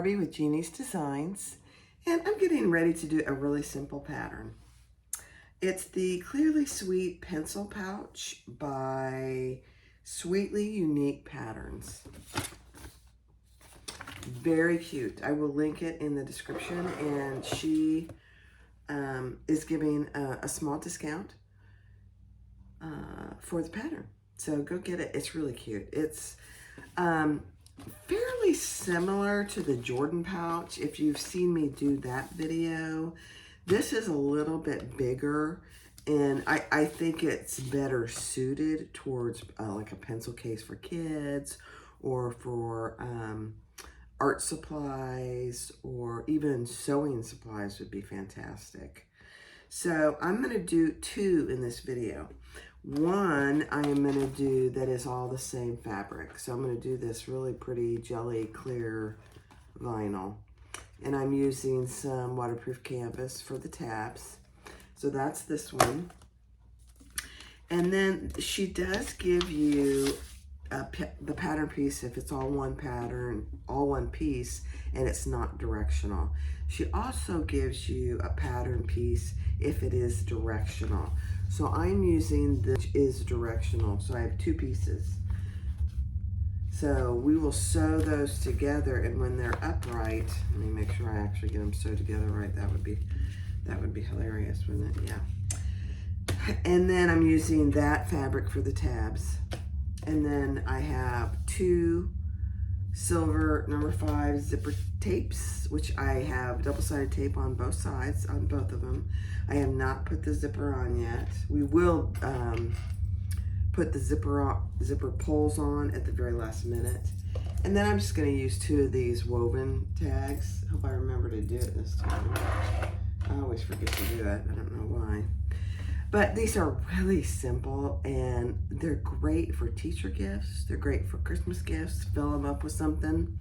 Barbie with Jeannie's Designs, and I'm getting ready to do a really simple pattern. It's the Clearly Sweet Pencil Pouch by Sweetly Unique Patterns. Very cute. I will link it in the description, and she is giving a small discount for the pattern. So go get it. It's really cute. It's fairly similar to the Jordan pouch. If you've seen me do that video, this is a little bit bigger, and I think it's better suited towards like a pencil case for kids, or for art supplies, or even sewing supplies would be fantastic. So I'm going to do two in this video. One I am going to do that is all the same fabric. So I'm going to do this really pretty jelly clear vinyl. And I'm using some waterproof canvas for the tabs. So that's this one. And then she does give you the pattern piece if it's all one pattern, all one piece, and it's not directional. She also gives you a pattern piece if it is directional. So I'm using this is directional, so I have two pieces. So we will sew those together, and when they're upright, let me make sure I actually get them sewed together right. That would be hilarious, wouldn't it? Yeah. And then I'm using that fabric for the tabs. And then I have two silver number 5 zipper tapes, which I have double-sided tape on both sides, on both of them. I have not put the zipper on yet. We will put the zipper pulls on at the very last minute. And then I'm just going to use two of these woven tags. Hope I remember to do it this time. I always forget to do it. I don't know why. But these are really simple, and they're great for teacher gifts. They're great for Christmas gifts. Fill them up with something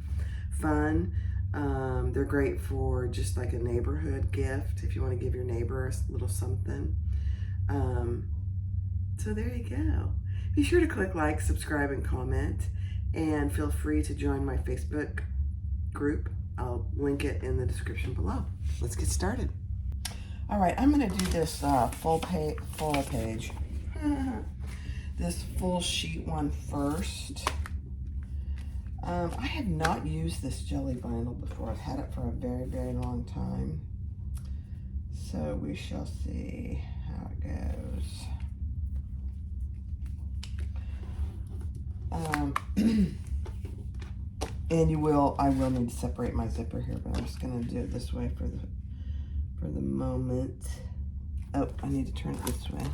fun. They're great for just like a neighborhood gift if you want to give your neighbor a little something. So there you go. Be sure to click like, subscribe, and comment. And feel free to join my Facebook group. I'll link it in the description below. Let's get started. All right, I'm going to do this full page, this full sheet one first. I have not used this jelly vinyl before. I've had it for a very, very long time. So we shall see how it goes. And I will need to separate my zipper here, but I'm just going to do it this way for the moment. Oh, I need to turn it this way.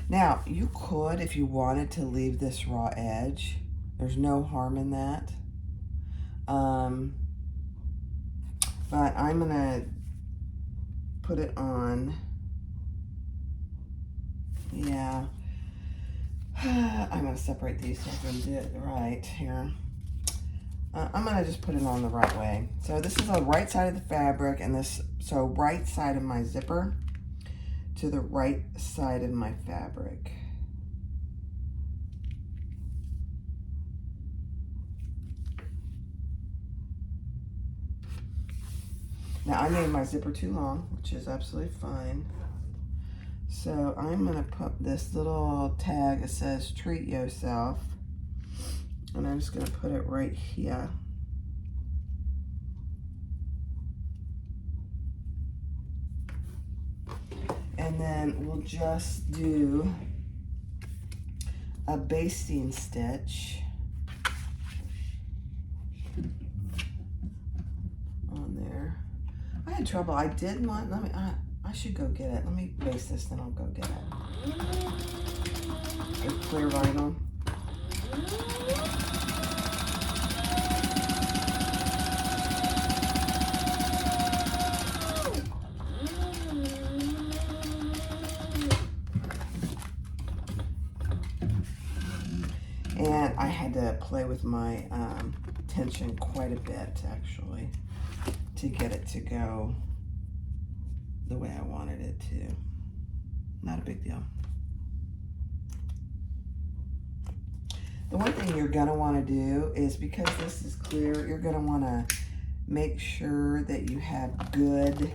Now, you could, if you wanted, to leave this raw edge. There's no harm in that. But I'm gonna put it on. Yeah. I'm gonna separate these so I can do it right here. I'm gonna just put it on the right way. So this is the right side of the fabric, and so right side of my zipper to the right side of my fabric. Now I made my zipper too long, which is absolutely fine. So I'm gonna put this little tag that says treat yourself. And I'm just going to put it right here. And then we'll just do a basting stitch on there. I had trouble. I did want, I should go get it. Let me baste this, then I'll go get it. With clear vinyl. And I had to play with my tension quite a bit, actually, to get it to go the way I wanted it to. Not a big deal. The one thing you're going to want to do is, because this is clear, you're going to want to make sure that you have good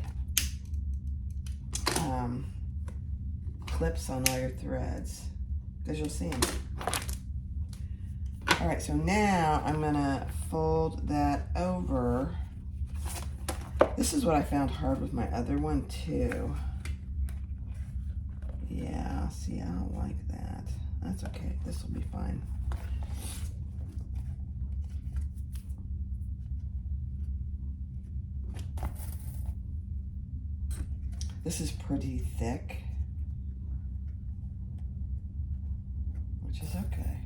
clips on all your threads, because you'll see them. All right, so now I'm gonna fold that over. This is what I found hard with my other one too. Yeah, see, I don't like that. That's okay, this will be fine. This is pretty thick, which is okay.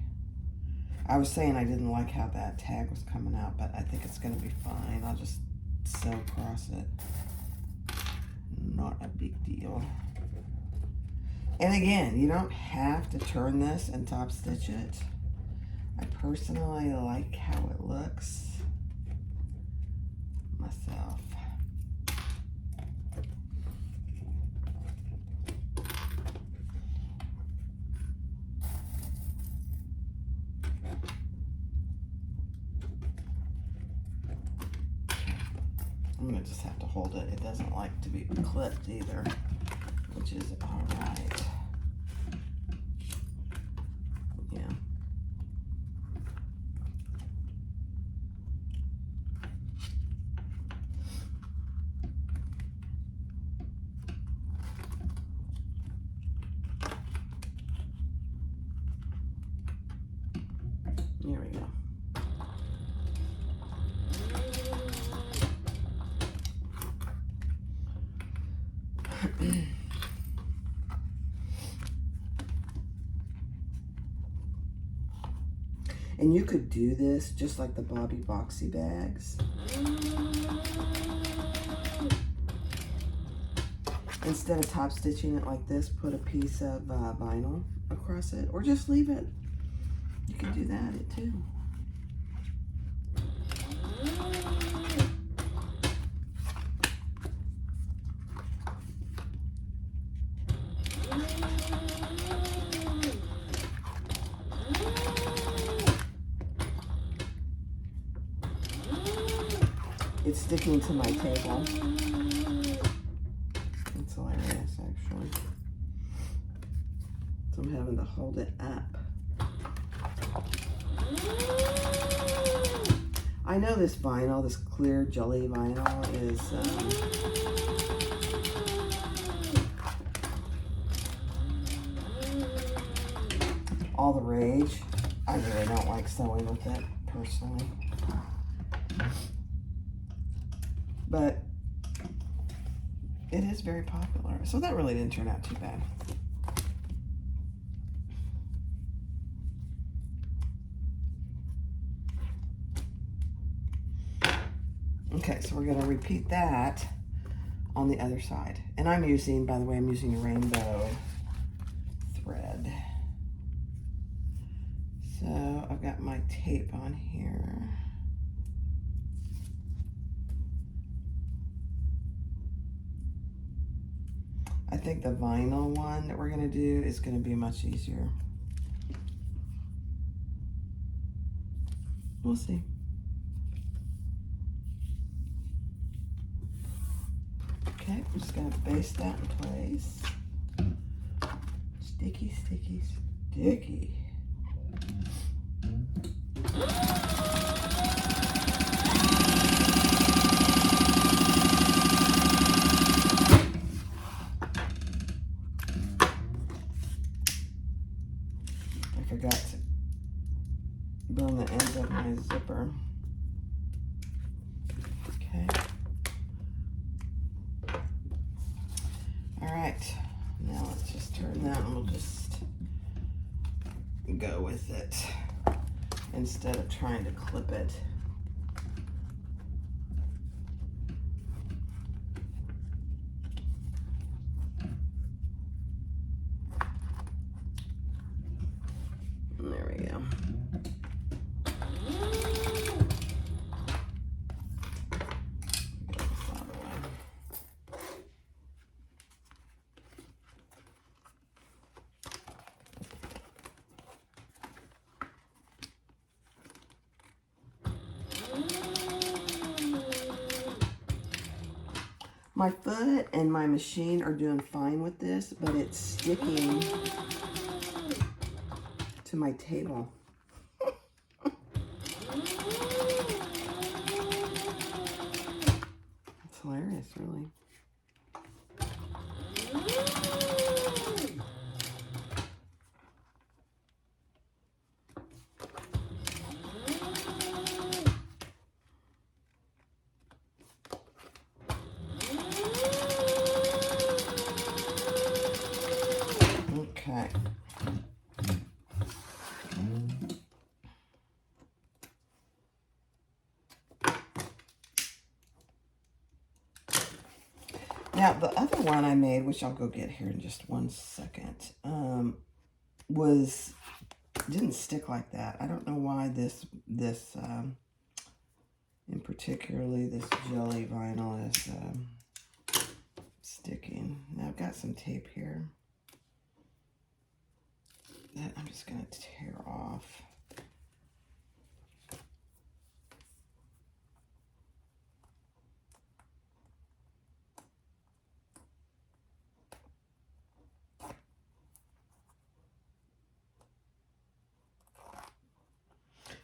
I was saying I didn't like how that tag was coming out, but I think it's gonna be fine. I'll just sew across it. Not a big deal. And again, you don't have to turn this and top stitch it. I personally like how it looks myself. I'm gonna just have to hold it. It doesn't like to be clipped either, which is all right. Yeah. There we go. And you could do this just like the Bobby Boxy bags. Instead of top stitching it like this, put a piece of vinyl across it, or just leave it. You can do that too. It's sticking to my table. It's hilarious, actually. So I'm having to hold it up. I know this vinyl, this clear jelly vinyl is all the rage. I really don't like sewing with it, personally. But it is very popular. So that really didn't turn out too bad. Okay, so we're gonna repeat that on the other side. And I'm using, by the way, I'm using a rainbow thread. So I've got my tape on here. I think the vinyl one that we're gonna do is gonna be much easier. We'll see. Okay, I'm just gonna baste that in place. Sticky, sticky, sticky. I forgot to burn the ends of my zipper. Okay. All right, now let's just turn that and we'll just go with it instead of trying to clip it. There we go. My foot and my machine are doing fine with this, but it's sticking to my table. It's hilarious, really. Okay. Now, the other one I made, which I'll go get here in just 1 second, didn't stick like that. I don't know why this in particularly this jelly vinyl is sticking. Now I've got some tape here that I'm just going to tear off.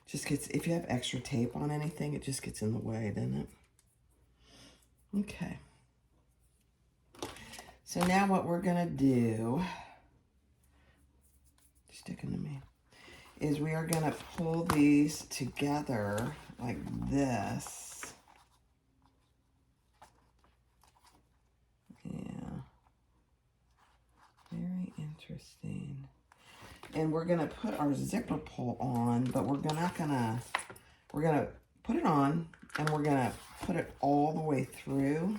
Just gets, if you have extra tape on anything, it just gets in the way, doesn't it? Okay. So now what we're going to do, sticking to me, is we are going to pull these together like this. Yeah. Very interesting. And we're going to put our zipper pull on, but we're going to put it on, and we're going to put it all the way through.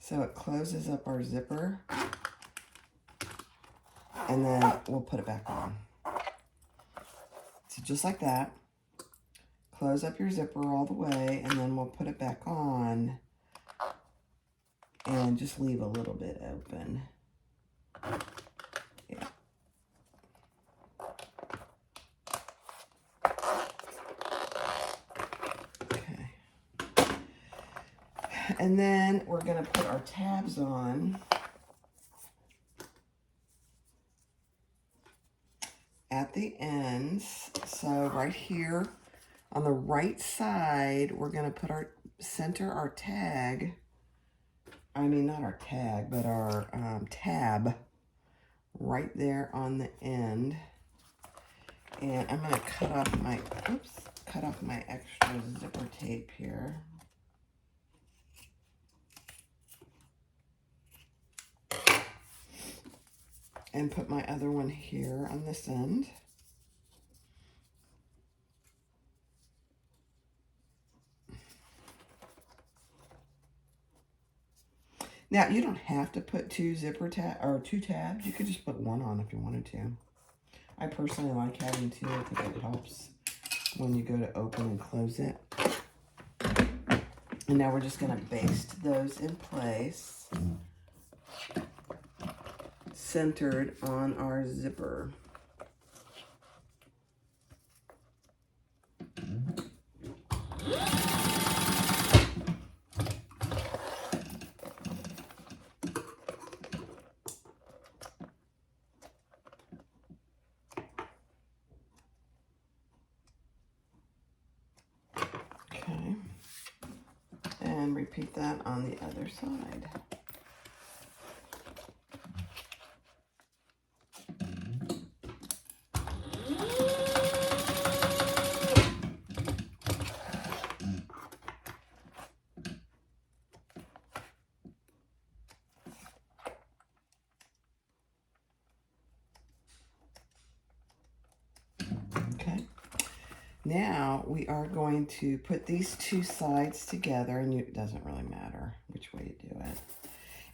So it closes up our zipper, and then we'll put it back on. So just like that, close up your zipper all the way, and then we'll put it back on, and just leave a little bit open. Yeah. Okay. And then we're going to put our tabs on at the ends. So right here on the right side, we're going to put our center our tag. I mean, not our tag, but our tab right there on the end. And I'm going to cut off my extra zipper tape here. And put my other one here on this end. Now, you don't have to put two tabs. You could just put one on if you wanted to. I personally like having two. I think it helps when you go to open and close it. And now we're just going to baste those in place, centered on our zipper. Okay, and repeat that on the other side. Okay. Now we are going to put these two sides together, and it doesn't really matter which way you do it.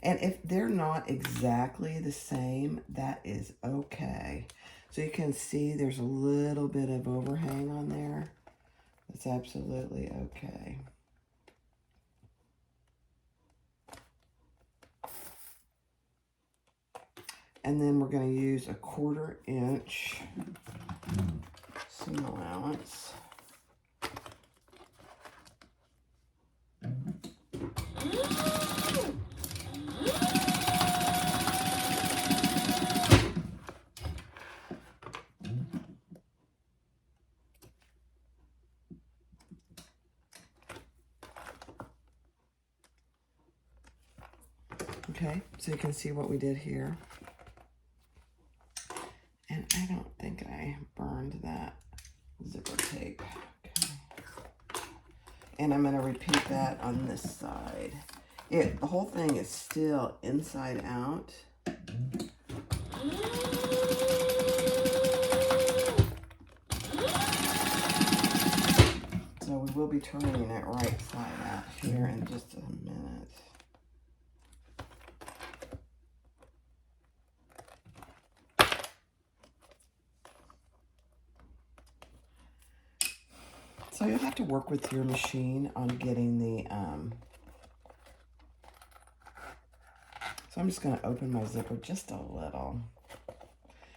And if they're not exactly the same, that is okay. So you can see there's a little bit of overhang on there. That's absolutely okay. And then we're going to use a 1/4 inch seam allowance. Okay, so you can see what we did here. And I don't think I burned that zipper tape. Okay. And I'm going to repeat that on this side. The whole thing is still inside out. So we will be turning it right side out here in just a minute. So you'll have to work with your machine on getting the, so I'm just going to open my zipper just a little.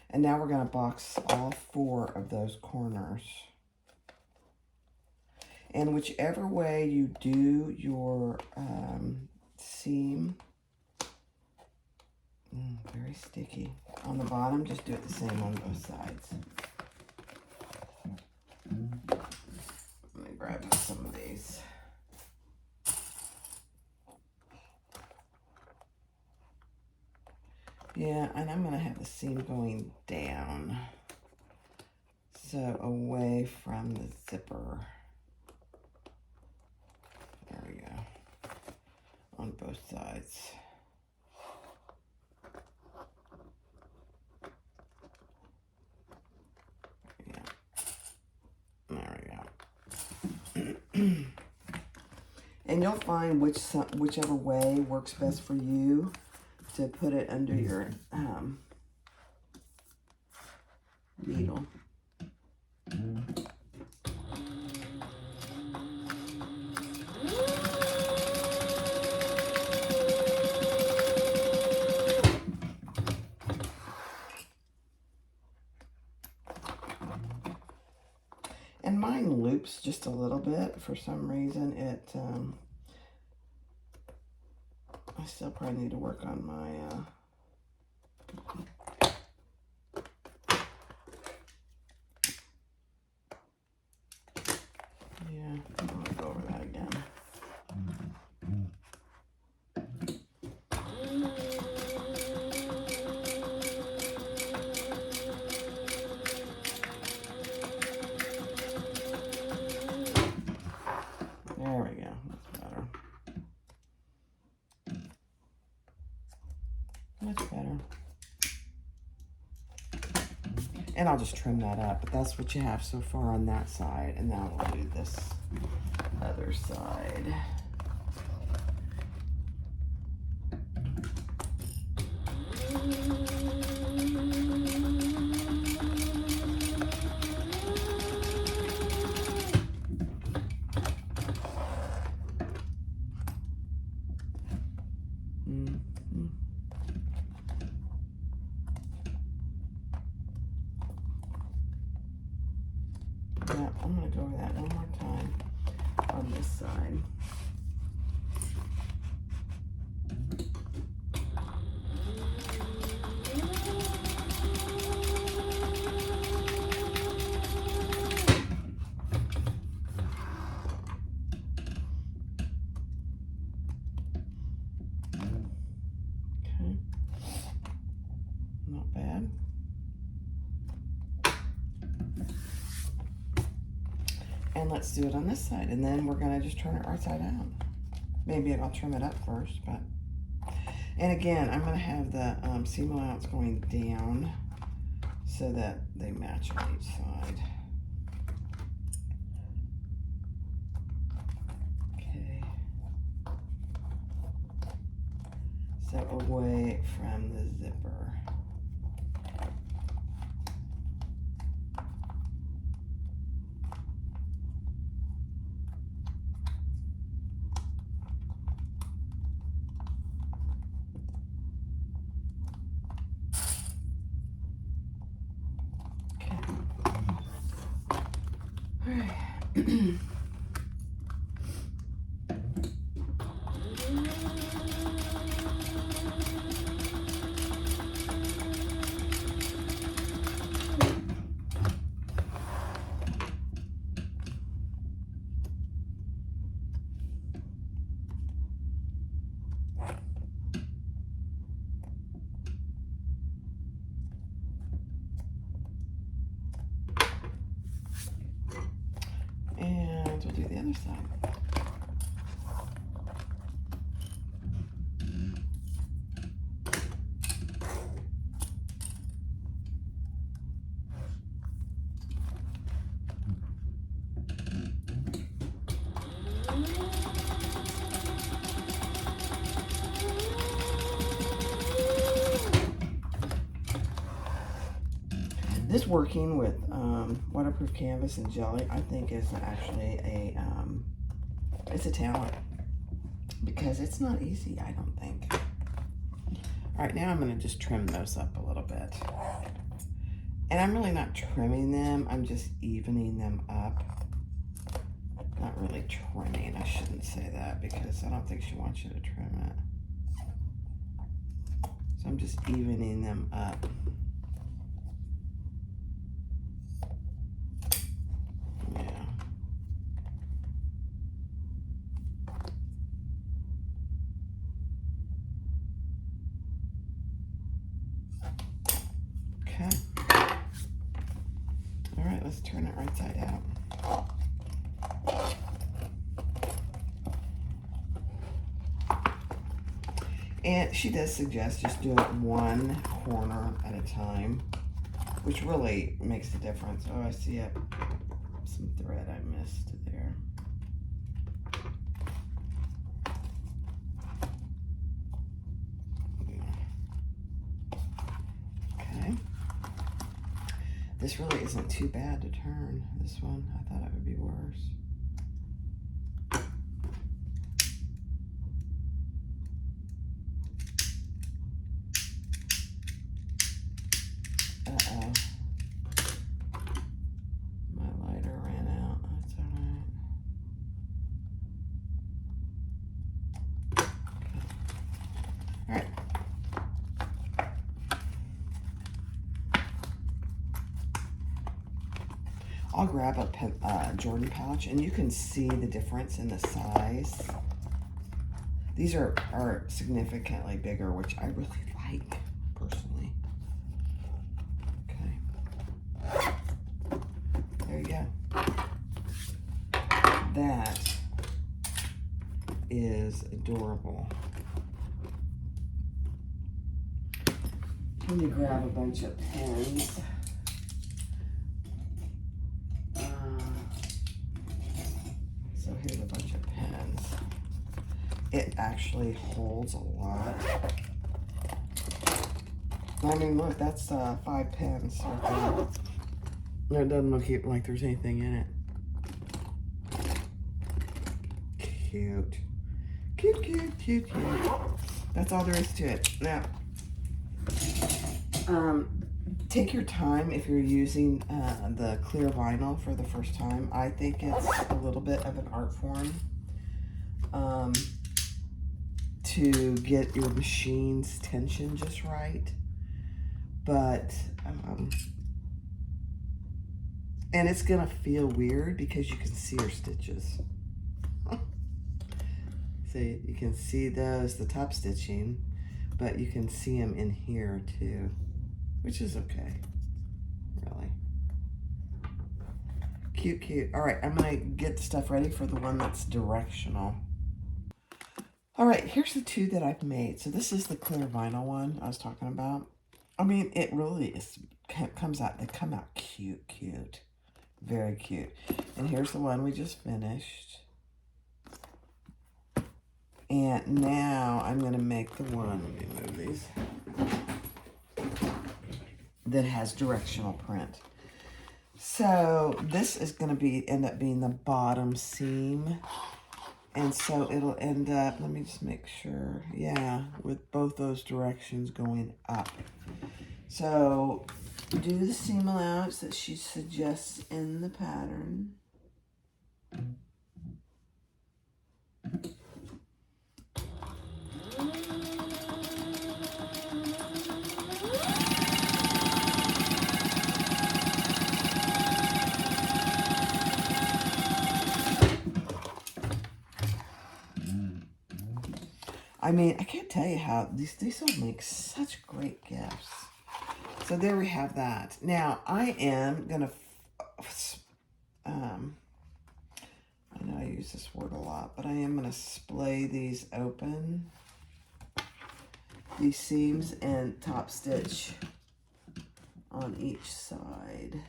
And now we're going to box all 4 of those corners. And whichever way you do your seam, very sticky. On the bottom, just do it the same on both sides. Let me grab some of these. Yeah, and I'm going to have the seam going down. So away from the zipper. There we go. On both sides. Yeah. There we go. And you'll find whichever way works best for you to put it under your needle. And mine loops just a little bit. For some reason, I still probably need to work on my, yeah, I'll go over that again. There we go, that's better. Much better. And I'll just trim that up, but that's what you have so far on that side. And now we'll do this other side. Yeah, I'm going to go over that one more time on this side. Okay, not bad. And let's do it on this side, and then we're gonna just turn it right side out. Maybe I'll trim it up first, but, and again, I'm gonna have the seam allowance going down so that they match on each side. Okay. So away from the zipper. other side. This working with waterproof canvas and jelly, I think is actually it's a talent, because it's not easy, I don't think. All right, now I'm gonna just trim those up a little bit. And I'm really not trimming them, I'm just evening them up. Not really trimming, I shouldn't say that, because I don't think she wants you to trim it. So I'm just evening them up. Okay. All right, let's turn it right side out. And she does suggest just do it one corner at a time, which really makes a difference. Oh, I see some thread I missed there. Okay. This really isn't too bad to turn, this one. I thought it would be worse. Uh-oh. My lighter ran out. That's all right. Okay. All right. I'll grab a Jordan pouch, and you can see the difference in the size. These are significantly bigger, which I really like, personally. Okay. There you go. That is adorable. Let me grab a bunch of pens. So here's a bunch of pens. It actually holds a lot. I mean, look, that's 5 pens right there. It doesn't look like there's anything in it. Cute. Cute, cute, cute, cute. That's all there is to it. Now, take your time if you're using the clear vinyl for the first time. I think it's a little bit of an art form to get your machine's tension just right. But, and it's gonna feel weird because you can see her stitches. See, you can see those, the top stitching, but you can see them in here too, which is okay, really. Cute, cute. All right, I'm gonna get the stuff ready for the one that's directional. All right, here's the 2 that I've made. So this is the clear vinyl one I was talking about. I mean, it really is, they come out cute, cute. Very cute. And here's the one we just finished. And now I'm gonna make the one, let me move these, that has directional print. So this is gonna end up being the bottom seam. And so it'll end up, let me just make sure, yeah, with both those directions going up. So do the seam allowance that she suggests in the pattern. I mean, I can't tell you how these will make such great gifts. So there we have that. Now I am gonna, I know you use this word a lot, but I am going to splay these open, these seams, and top stitch on each side.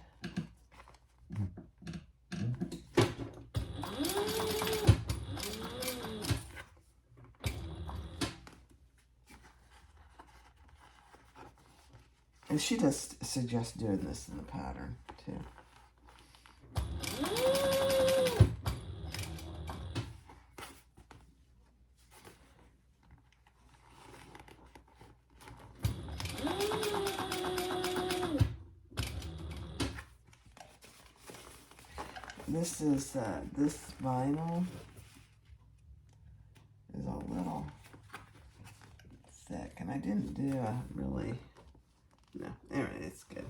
And she does suggest doing this in the pattern too. This is this vinyl is a little thick, and I didn't do a really, no, anyway, it's good.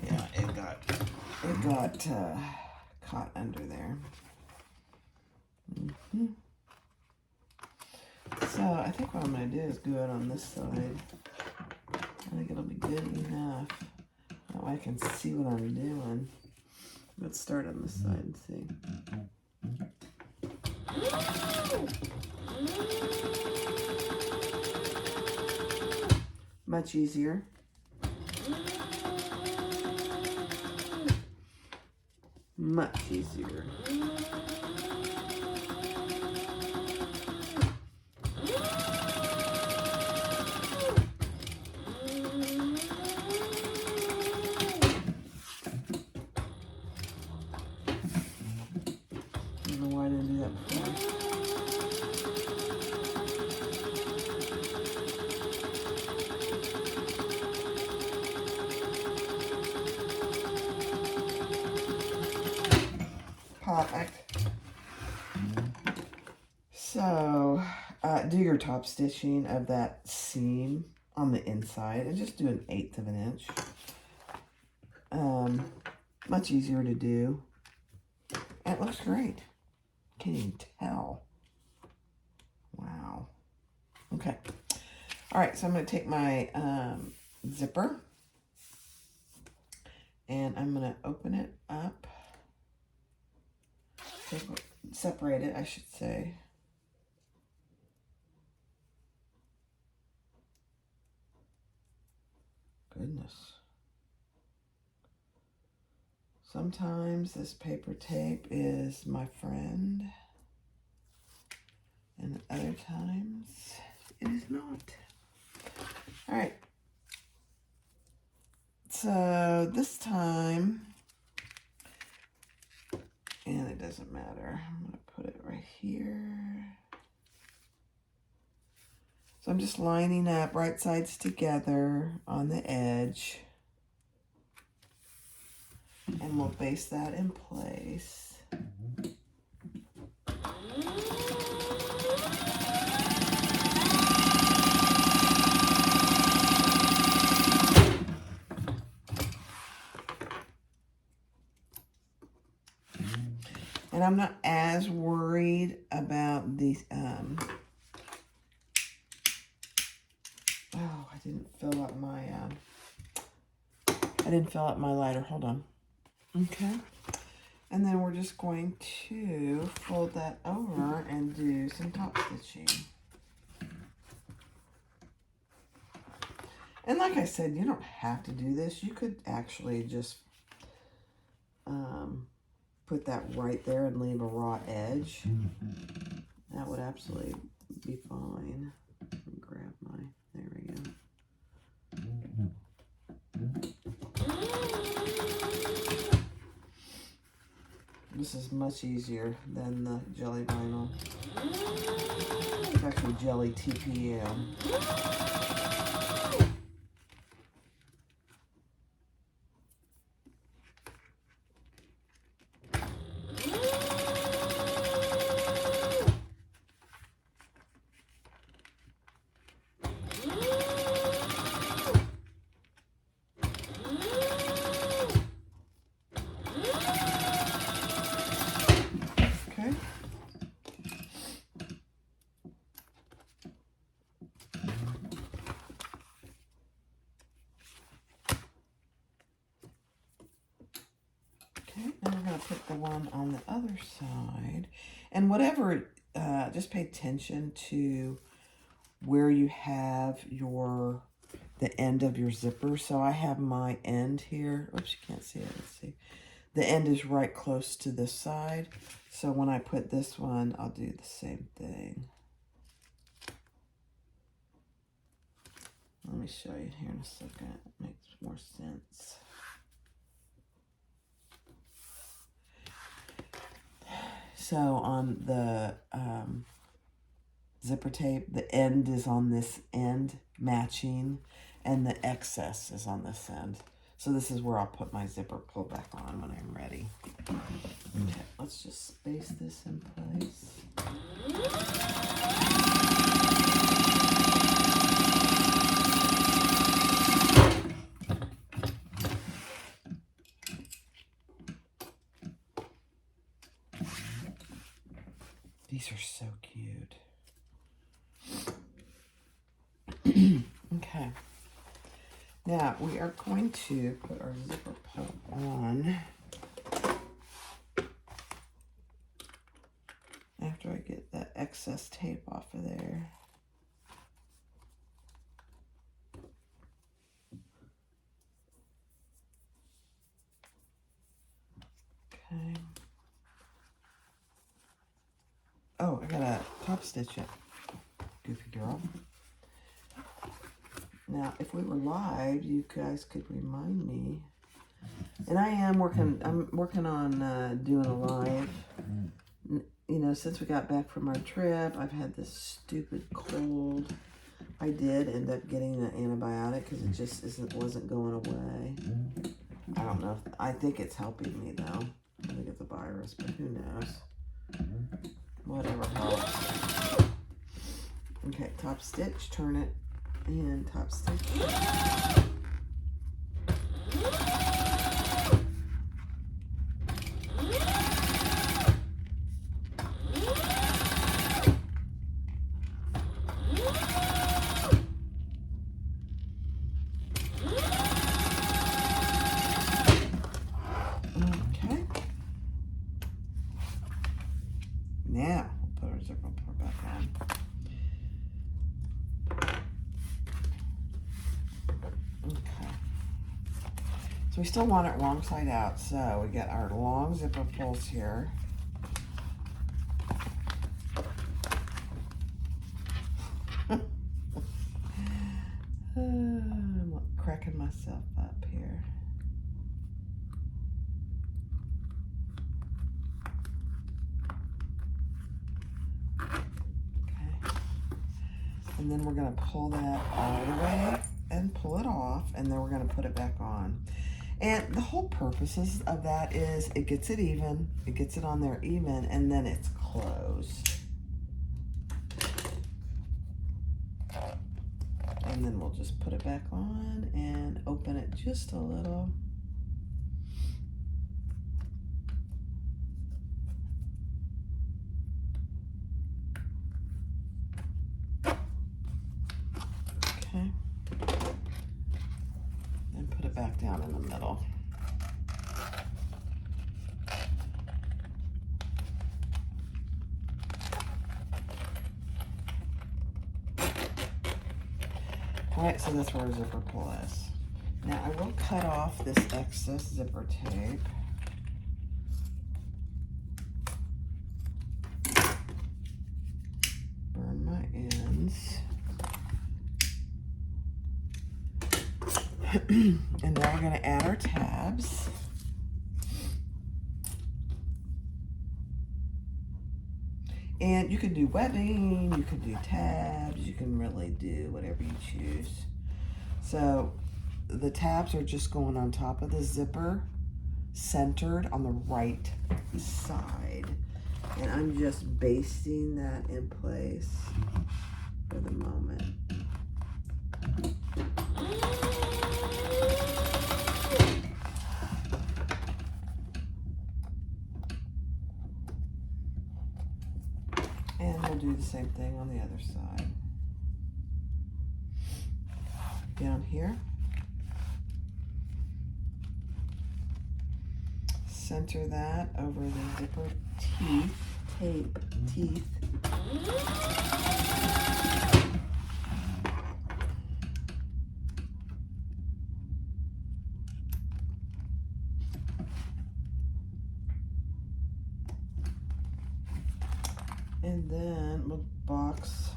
Yeah, it got caught under there. So I think what I'm going to do is do it on this side. I think it'll be good enough. That way I can see what I'm doing. Let's start on this side and see. Much easier. Much easier. I don't know why I didn't do that before. Perfect. So, do your top stitching of that seam on the inside and just do an 1/8 of an inch. Much easier to do. And it looks great. Can't even tell. Wow. Okay. All right, so I'm going to take my zipper and I'm going to open it up. Separate it, I should say. Goodness. Sometimes this paper tape is my friend, and other times it is not. All right. So this time, and it doesn't matter, I'm going to put it right here. So I'm just lining up right sides together on the edge. And we'll base that in place. And I'm not as worried about these, oh, I didn't fill up my lighter. Hold on. Okay. And then we're just going to fold that over and do some top stitching. And like I said, you don't have to do this. You could actually just put that right there and leave a raw edge. That would absolutely be fine. Let me grab my, there we go. This is much easier than the jelly vinyl. It's actually jelly TPM. going to put the one on the other side. And whatever, just pay attention to where you have the end of your zipper. So I have my end here. Oops, you can't see it. Let's see. The end is right close to this side. So when I put this one, I'll do the same thing. Let me show you here in a second. It makes more sense. So on the zipper tape, the end is on this end, matching, and the excess is on this end. So this is where I'll put my zipper pull back on when I'm ready. Okay, let's just space this in place. These are so cute. Okay. Now we are going to put our zipper pull on after I get that excess tape off of there. Okay. Oh, I gotta top stitch it. Goofy girl. Now, if we were live, you guys could remind me. And I'm working on doing a live. You know, since we got back from our trip, I've had this stupid cold. I did end up getting an antibiotic because it just wasn't going away. I don't know. I think it's helping me though. I think it's a virus, but who knows? Whatever helps. Okay, top stitch, turn it, and top stitch. Okay. Now, we'll put our zipper pull back on. Okay. So we still want it wrong side out. So we get our long zipper pulls here. I'm cracking myself up here. Okay. And then we're going to pull that all the way and pull it off, and then we're going to put it back on. And the whole purposes of that is it gets it even, it gets it on there even, and then it's closed. And then we'll just put it back on and open it just a little. Okay. And put it back down in the middle. All right, so that's where our zipper pull is. Now I will cut off this excess zipper tape. Burn my ends. And now we're going to add our tabs. And you can do webbing, you can do tabs, you can really do whatever you choose. So the tabs are just going on top of the zipper, centered on the right side. And I'm just basting that in place for the moment. And we'll do the same thing on the other side. Down here. center that over the zipper teeth. And then we'll box.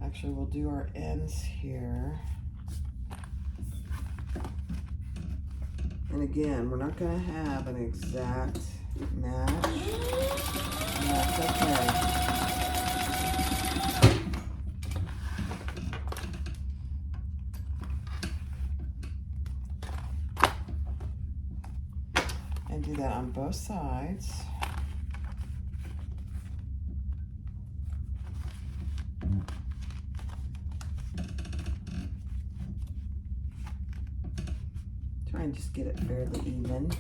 Actually, we'll do our ends here. And again, we're not going to have an exact match. And that's okay. And do that on both sides. Try and just get it fairly even.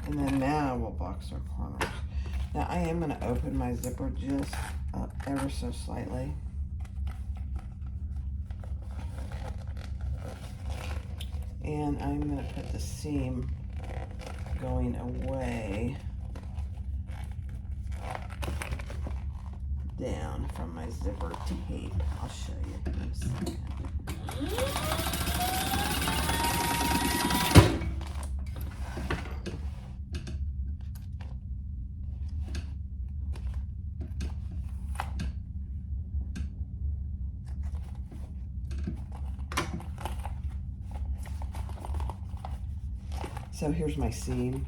And then now we'll box our corners. Now I am going to open my zipper just up ever so slightly. And I'm going to put the seam going away down from my zipper tape. I'll show you in a second. So here's my seam,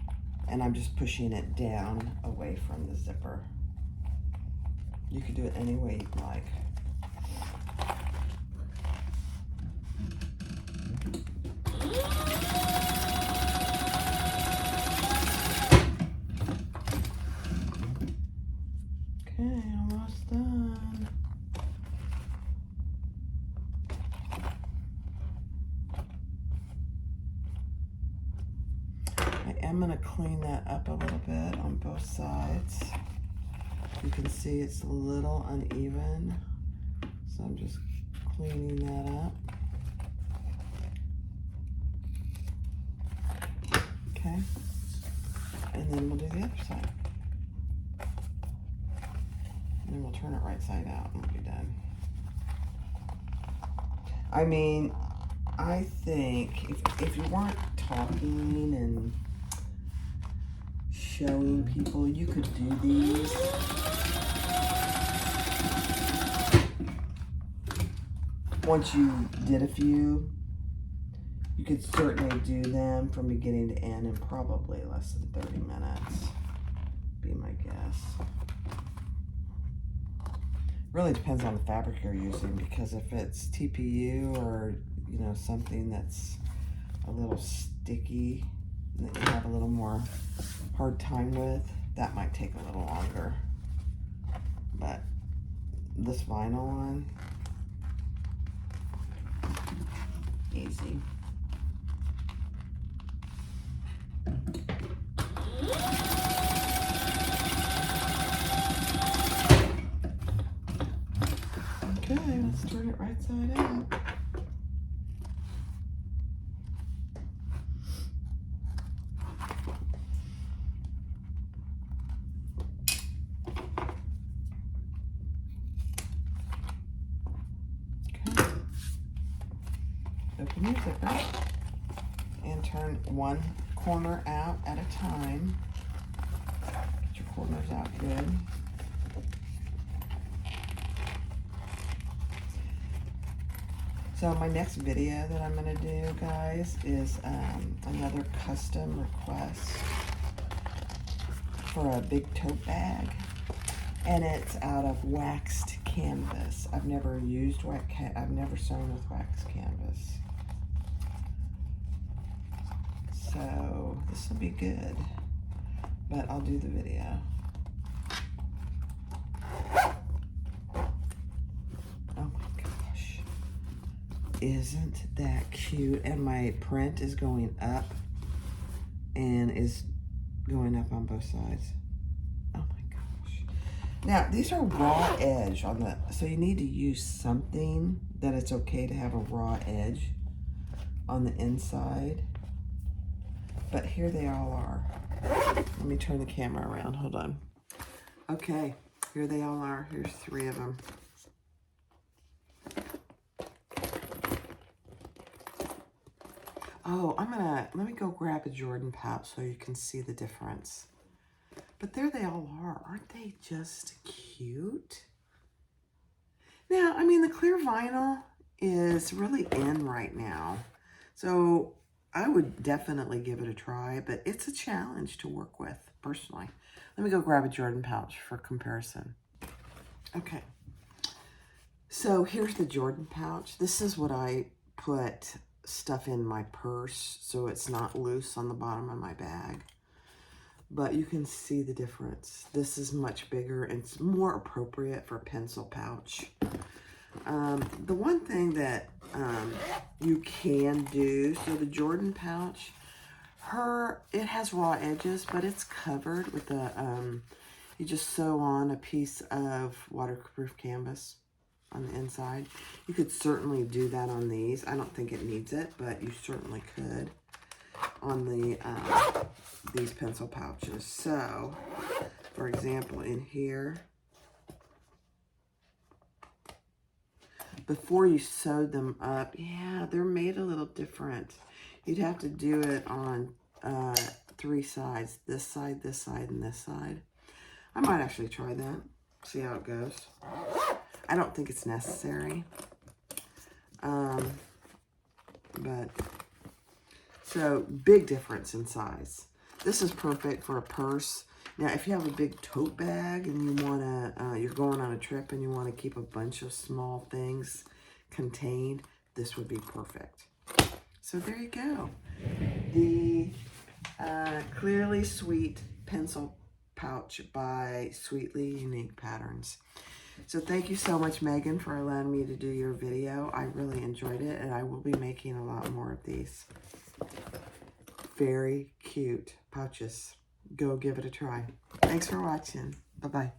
and I'm just pushing it down away from the zipper. You can do it any way you'd like. Okay, almost done. I am going to clean that up a little bit on both sides. You can see it's a little uneven, so I'm just cleaning that up. Okay, and then we'll do the other side. And then we'll turn it right side out and we'll be done. I mean, I think if you weren't talking and showing people, you could do these. Once you did a few, you could certainly do them from beginning to end in probably less than 30 minutes, be my guess. Really depends on the fabric you're using, because if it's TPU or, you know, something that's a little sticky that you have a little more hard time with, that might take a little longer. But this vinyl one, easy. Okay, let's turn it right side out. Open your zipper and turn one corner out at a time. Get your corners out good. So my next video that I'm going to do, guys, is another custom request for a big tote bag, and it's out of waxed canvas. I've never used I've never sewn with waxed canvas. So this will be good, but I'll do the video. Oh my gosh. Isn't that cute? And my print is going up and is going up on both sides. Oh my gosh. Now, these are raw edge on the, so you need to use something that it's okay to have a raw edge on the inside. But here they all are. Let me turn the camera around, hold on. Okay, here they all are. Here's 3 of them. Oh, let me go grab a Jordan pouch so you can see the difference. But there they all are. Aren't they just cute? Now, I mean, the clear vinyl is really in right now. So I would definitely give it a try, but it's a challenge to work with, personally. Let me go grab a Jordan pouch for comparison. Okay. So here's the Jordan pouch. This is what I put stuff in my purse so it's not loose on the bottom of my bag. But you can see the difference. This is much bigger and it's more appropriate for a pencil pouch. The one thing that you can do, so the Jordan pouch, it has raw edges, but it's covered with you just sew on a piece of waterproof canvas on the inside. You could certainly do that on these. I don't think it needs it, but you certainly could on these pencil pouches. So, for example, in here, before you sewed them up, yeah, they're made a little different. You'd have to do it on 3 sides, this side, and this side. I might actually try that, see how it goes. I don't think it's necessary. But, so big difference in size. This is perfect for a purse. Now, if you have a big tote bag and you want to, you're going on a trip and you want to keep a bunch of small things contained, this would be perfect. So there you go. The Clearly Sweet Pencil Pouch by Sweetly Unique Patterns. So thank you so much, Megan, for allowing me to do your video. I really enjoyed it, and I will be making a lot more of these. Very cute pouches. Go give it a try. Thanks for watching. Bye-bye.